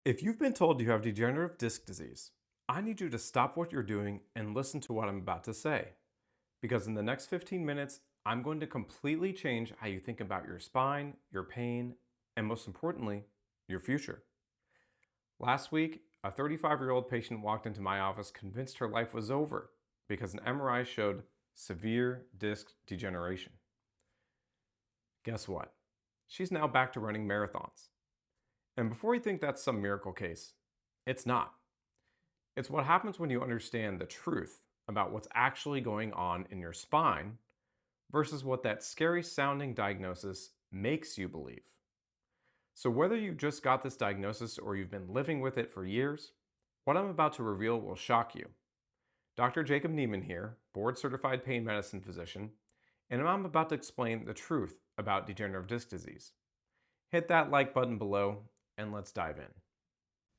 If you've been told you have degenerative disc disease, I need you to stop what you're doing and listen to what I'm about to say. Because in the next 15 minutes, I'm going to completely change how you think about your spine, your pain, and most importantly, your future. Last week, a 35-year-old patient walked into my office convinced her life was over because an MRI showed severe disc degeneration. Guess what? She's now back to running marathons. And before you think that's some miracle case, it's not. It's what happens when you understand the truth about what's actually going on in your spine versus what that scary sounding diagnosis makes you believe. So, whether you just got this diagnosis or you've been living with it for years, what I'm about to reveal will shock you. Dr. Jacob Neiman here, board certified pain medicine physician, and I'm about to explain the truth about degenerative disc disease. Hit that like button below and let's dive in.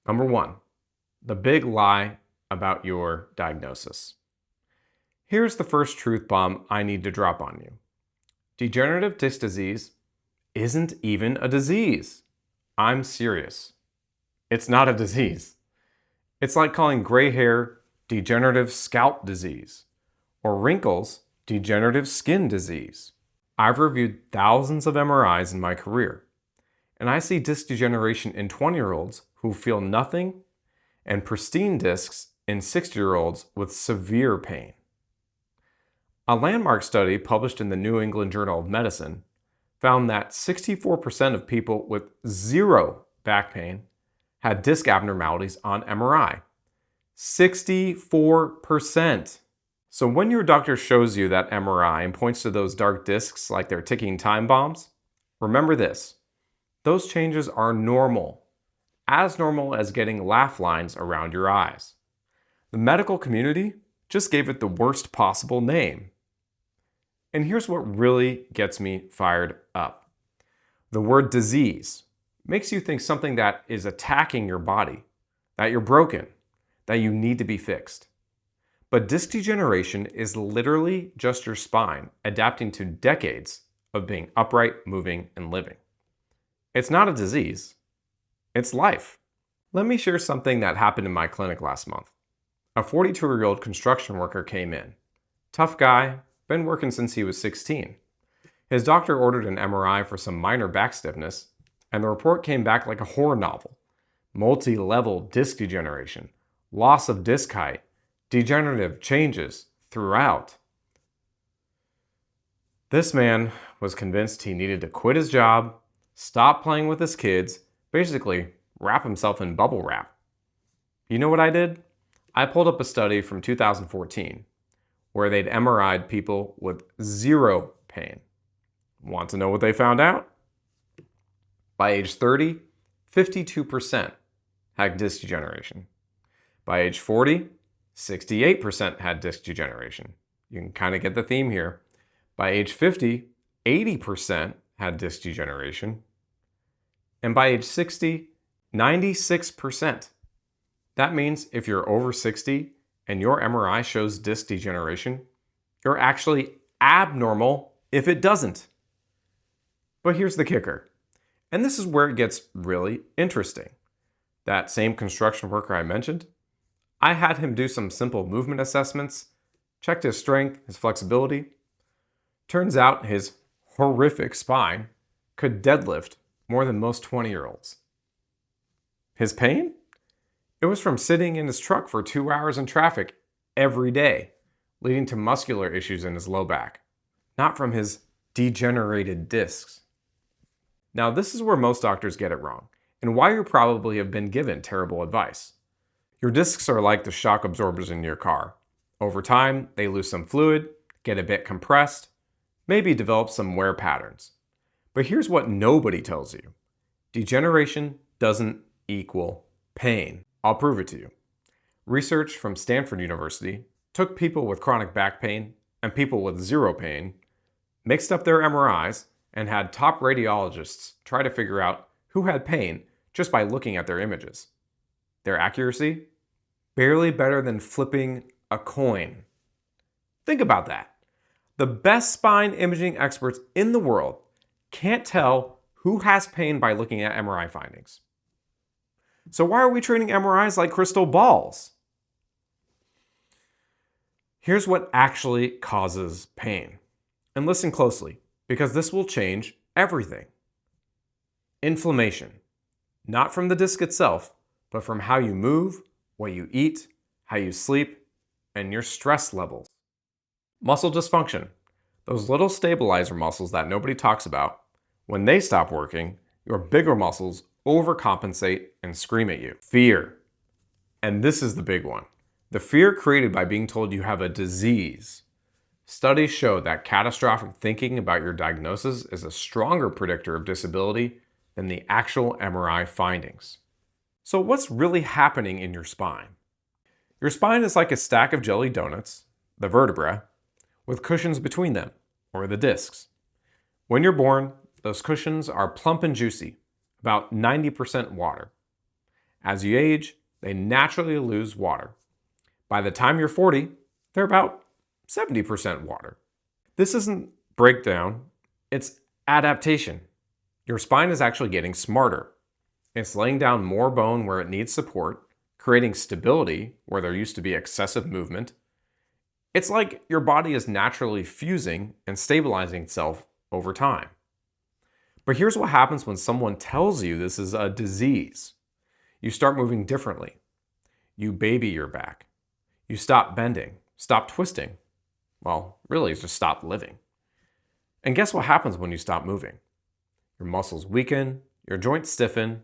Number one, the big lie about your diagnosis. Here's the first truth bomb I need to drop on you. Degenerative disc disease isn't even a disease. I'm serious. It's not a disease. It's like calling gray hair degenerative scalp disease or wrinkles degenerative skin disease. I've reviewed thousands of MRIs in my career, and I see disc degeneration in 20-year-olds who feel nothing and pristine discs in 60-year-olds with severe pain. A landmark study published in the New England Journal of Medicine found that 64% of people with zero back pain had disc abnormalities on MRI. 64%. So when your doctor shows you that MRI and points to those dark discs like they're ticking time bombs, remember this: those changes are normal, as normal as getting laugh lines around your eyes. The medical community just gave it the worst possible name. And here's what really gets me fired up. The word disease makes you think something that is attacking your body, that you're broken, that you need to be fixed. But disc degeneration is literally just your spine adapting to decades of being upright, moving, and living. It's not a disease, it's life. Let me share something that happened in my clinic last month. A 42-year-old construction worker came in. Tough guy, been working since he was 16. His doctor ordered an MRI for some minor back stiffness, and the report came back like a horror novel. Multi-level disc degeneration, loss of disc height, degenerative changes throughout. This man was convinced he needed to quit his job, stop playing with his kids, basically wrap himself in bubble wrap. You know what I did? I pulled up a study from 2014 where they'd MRI'd people with zero pain. Want to know what they found out? By age 30, 52% had disc degeneration. By age 40, 68% had disc degeneration. You can kind of get the theme here. By age 50, 80% had disc degeneration. And by age 60, 96%. That means if you're over 60 and your MRI shows disc degeneration, you're actually abnormal if it doesn't. But here's the kicker, and this is where it gets really interesting. That same construction worker I mentioned, I had him do some simple movement assessments, checked his strength, his flexibility. Turns out his horrific spine could deadlift more than most 20-year-olds. His pain? It was from sitting in his truck for 2 hours in traffic every day, leading to muscular issues in his low back, not from his degenerated discs. Now, this is where most doctors get it wrong, and why you probably have been given terrible advice. Your discs are like the shock absorbers in your car. Over time, they lose some fluid, get a bit compressed, maybe develop some wear patterns. But here's what nobody tells you. Degeneration doesn't equal pain. I'll prove it to you. Research from Stanford University took people with chronic back pain and people with zero pain, mixed up their MRIs, and had top radiologists try to figure out who had pain just by looking at their images. Their accuracy? Barely better than flipping a coin. Think about that. The best spine imaging experts in the world can't tell who has pain by looking at MRI findings. So why are we treating MRIs like crystal balls? Here's what actually causes pain. And listen closely, because this will change everything. Inflammation. Not from the disc itself, but from how you move, what you eat, how you sleep, and your stress levels. Muscle dysfunction. Those little stabilizer muscles that nobody talks about, when they stop working, your bigger muscles overcompensate and scream at you. Fear. And this is the big one. The fear created by being told you have a disease. Studies show that catastrophic thinking about your diagnosis is a stronger predictor of disability than the actual MRI findings. So what's really happening in your spine? Your spine is like a stack of jelly donuts, the vertebra, with cushions between them, or the discs. When you're born, those cushions are plump and juicy, about 90% water. As you age, they naturally lose water. By the time you're 40, they're about 70% water. This isn't breakdown, it's adaptation. Your spine is actually getting smarter. It's laying down more bone where it needs support, creating stability where there used to be excessive movement. It's like your body is naturally fusing and stabilizing itself over time. But here's what happens when someone tells you this is a disease. You start moving differently. You baby your back. You stop bending, stop twisting. Well, really, just stop living. And guess what happens when you stop moving? Your muscles weaken, your joints stiffen,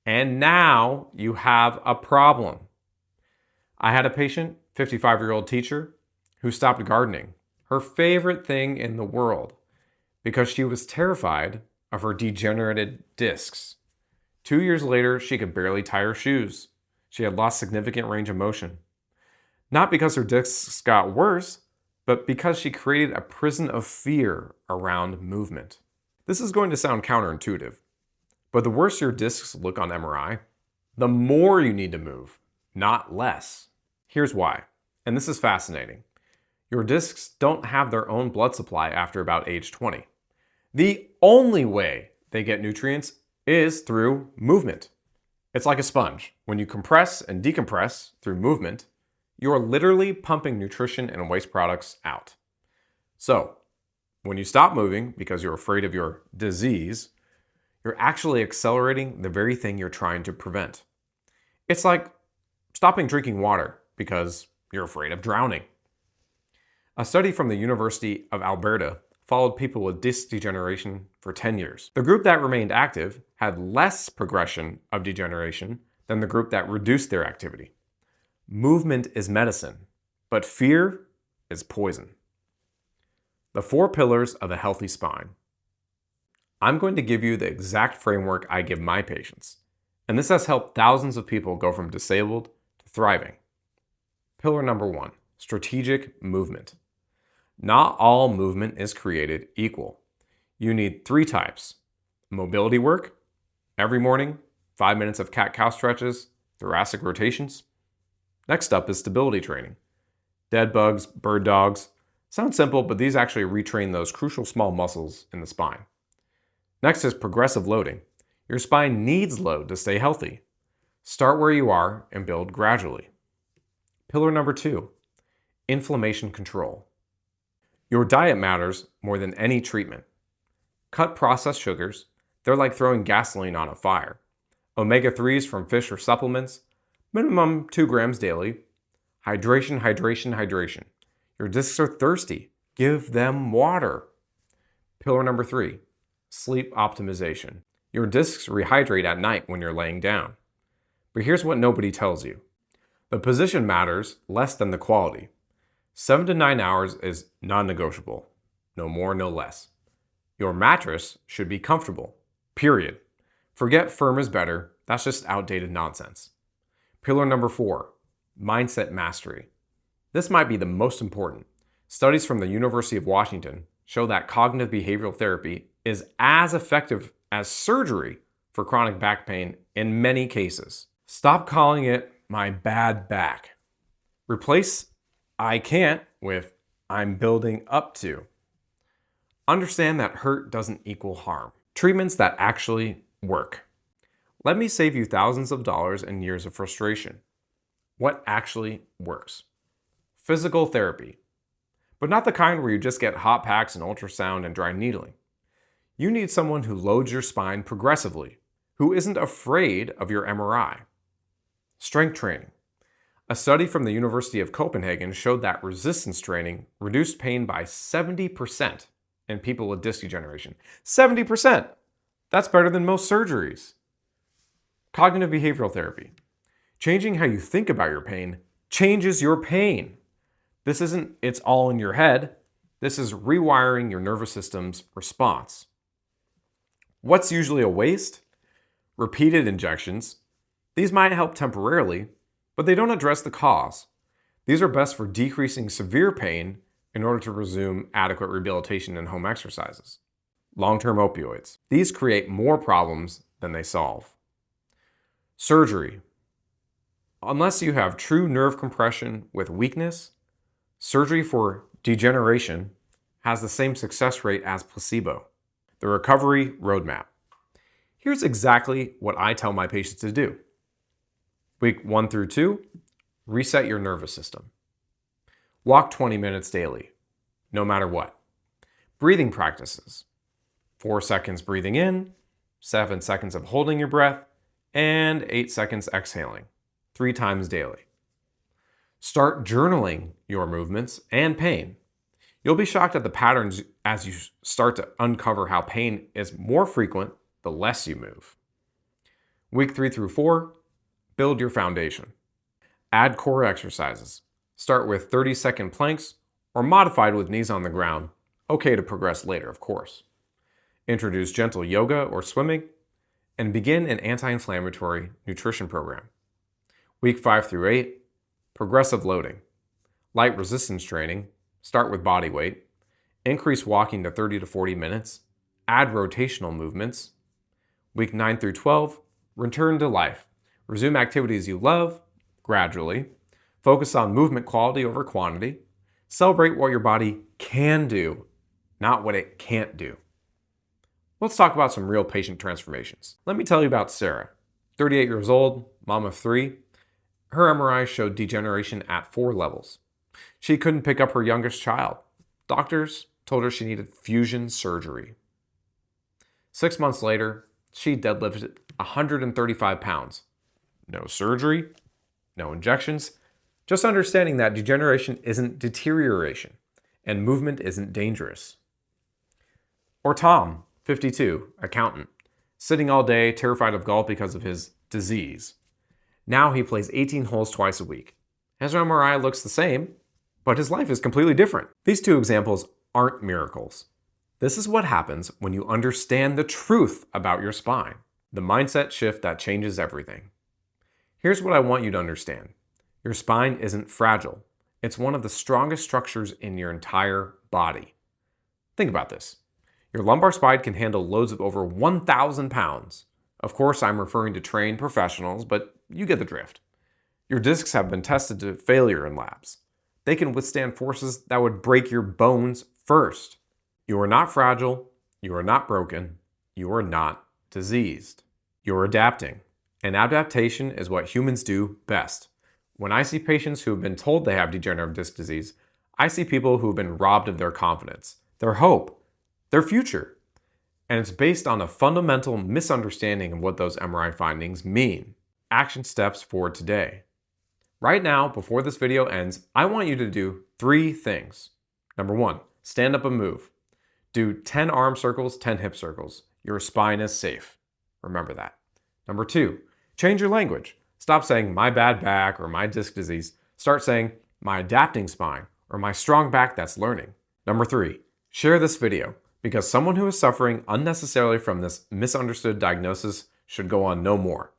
and now you have a problem. I had a patient, 55-year-old teacher, who stopped gardening, her favorite thing in the world, because she was terrified of her degenerated discs. 2 years later, she could barely tie her shoes. She had lost significant range of motion. Not because her discs got worse, but because she created a prison of fear around movement. This is going to sound counterintuitive, but the worse your discs look on MRI, the more you need to move, not less. Here's why, and this is fascinating. Your discs don't have their own blood supply after about age 20. The only way they get nutrients is through movement. It's like a sponge. When you compress and decompress through movement, you're literally pumping nutrition and waste products out. So, when you stop moving because you're afraid of your disease, you're actually accelerating the very thing you're trying to prevent. It's like stopping drinking water because you're afraid of drowning. A study from the University of Alberta followed people with disc degeneration for 10 years. The group that remained active had less progression of degeneration than the group that reduced their activity. Movement is medicine, but fear is poison. The 4 pillars of a healthy spine. I'm going to give you the exact framework I give my patients, and this has helped thousands of people go from disabled to thriving. Pillar number 1, strategic movement. Not all movement is created equal. You need 3 types. Mobility work, every morning, 5 minutes of cat-cow stretches, thoracic rotations. Next up is stability training. Dead bugs, bird dogs. Sounds simple, but these actually retrain those crucial small muscles in the spine. Next is progressive loading. Your spine needs load to stay healthy. Start where you are and build gradually. Pillar number 2, inflammation control. Your diet matters more than any treatment. Cut processed sugars. They're like throwing gasoline on a fire. Omega-3s from fish or supplements, minimum 2 grams daily. Hydration, hydration, hydration. Your discs are thirsty. Give them water. Pillar number 3, sleep optimization. Your discs rehydrate at night when you're laying down. But here's what nobody tells you. The position matters less than the quality. 7 to 9 hours is non-negotiable. No more, no less. Your mattress should be comfortable. Period. Forget firm is better. That's just outdated nonsense. Pillar number 4, mindset mastery. This might be the most important. Studies from the University of Washington show that cognitive behavioral therapy is as effective as surgery for chronic back pain in many cases. Stop calling it my bad back. Replace I can't with I'm building up to. Understand that hurt doesn't equal harm. Treatments that actually work. Let me save you thousands of dollars and years of frustration. What actually works? Physical therapy. But not the kind where you just get hot packs and ultrasound and dry needling. You need someone who loads your spine progressively, who isn't afraid of your MRI. Strength training. A study from the University of Copenhagen showed that resistance training reduced pain by 70% in people with disc degeneration. 70%! That's better than most surgeries. Cognitive behavioral therapy. Changing how you think about your pain changes your pain. This isn't it's all in your head. This is rewiring your nervous system's response. What's usually a waste? Repeated injections. These might help temporarily, but they don't address the cause. These are best for decreasing severe pain in order to resume adequate rehabilitation and home exercises. Long-term opioids. These create more problems than they solve. Surgery. Unless you have true nerve compression with weakness, surgery for degeneration has the same success rate as placebo. The recovery roadmap. Here's exactly what I tell my patients to do. Week 1 through 2, reset your nervous system. Walk 20 minutes daily, no matter what. Breathing practices. 4 seconds breathing in, 7 seconds of holding your breath, and 8 seconds exhaling, 3 times daily. Start journaling your movements and pain. You'll be shocked at the patterns as you start to uncover how pain is more frequent the less you move. Week 3 through 4, build your foundation. Add core exercises. Start with 30-second planks or modified with knees on the ground. Okay to progress later, of course. Introduce gentle yoga or swimming and begin an anti-inflammatory nutrition program. Week 5 through 8, progressive loading. Light resistance training. Start with body weight. Increase walking to 30 to 40 minutes. Add rotational movements. Week 9 through 12, return to life. Resume activities you love, gradually. Focus on movement quality over quantity. Celebrate what your body can do, not what it can't do. Let's talk about some real patient transformations. Let me tell you about Sarah, 38 years old, mom of 3. Her MRI showed degeneration at 4 levels. She couldn't pick up her youngest child. Doctors told her she needed fusion surgery. 6 months later, she deadlifted 135 pounds. No surgery, no injections, just understanding that degeneration isn't deterioration and movement isn't dangerous. Or Tom, 52, accountant, sitting all day, terrified of golf because of his disease. Now he plays 18 holes twice a week. His MRI looks the same, but his life is completely different. These 2 examples aren't miracles. This is what happens when you understand the truth about your spine, the mindset shift that changes everything. Here's what I want you to understand. Your spine isn't fragile. It's one of the strongest structures in your entire body. Think about this. Your lumbar spine can handle loads of over 1,000 pounds. Of course, I'm referring to trained professionals, but you get the drift. Your discs have been tested to failure in labs. They can withstand forces that would break your bones first. You are not fragile. You are not broken. You are not diseased. You're adapting. And adaptation is what humans do best. When I see patients who have been told they have degenerative disc disease, I see people who have been robbed of their confidence, their hope, their future. And it's based on a fundamental misunderstanding of what those MRI findings mean. Action steps for today. Right now, before this video ends, I want you to do 3 things. Number 1, stand up and move. Do 10 arm circles, 10 hip circles. Your spine is safe. Remember that. Number 2, change your language. Stop saying my bad back or my disc disease. Start saying my adapting spine or my strong back that's learning. Number 3, share this video because someone who is suffering unnecessarily from this misunderstood diagnosis should go on no more.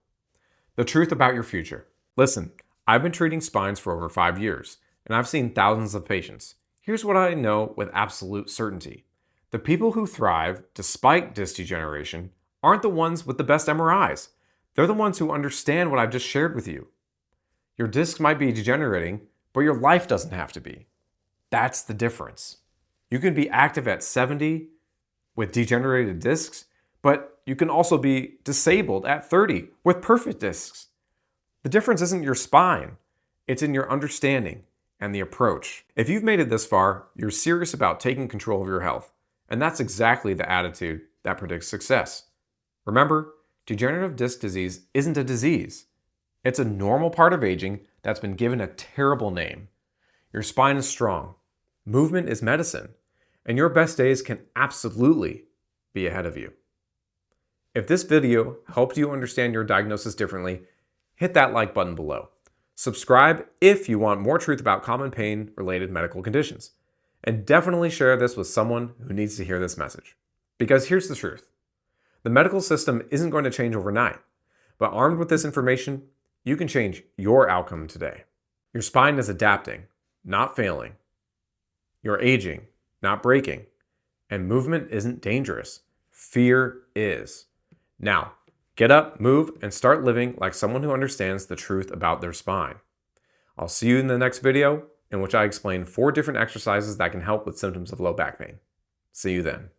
The truth about your future. Listen, I've been treating spines for over 5 years and I've seen thousands of patients. Here's what I know with absolute certainty. The people who thrive despite disc degeneration aren't the ones with the best MRIs. They're the ones who understand what I've just shared with you. Your discs might be degenerating, but your life doesn't have to be. That's the difference. You can be active at 70 with degenerated discs, But you can also be disabled at 30 with perfect discs. The difference isn't your spine, it's in your understanding and the approach. If you've made it this far, you're serious about taking control of your health, and that's exactly the attitude that predicts success. Remember, degenerative disc disease isn't a disease. It's a normal part of aging that's been given a terrible name. Your spine is strong, movement is medicine, and your best days can absolutely be ahead of you. If this video helped you understand your diagnosis differently, hit that like button below. Subscribe if you want more truth about common pain-related medical conditions. And definitely share this with someone who needs to hear this message. Because here's the truth. The medical system isn't going to change overnight, but armed with this information, you can change your outcome today. Your spine is adapting, not failing. You're aging, not breaking. And movement isn't dangerous. Fear is. Now, get up, move, and start living like someone who understands the truth about their spine. I'll see you in the next video, in which I explain 4 different exercises that can help with symptoms of low back pain. See you then.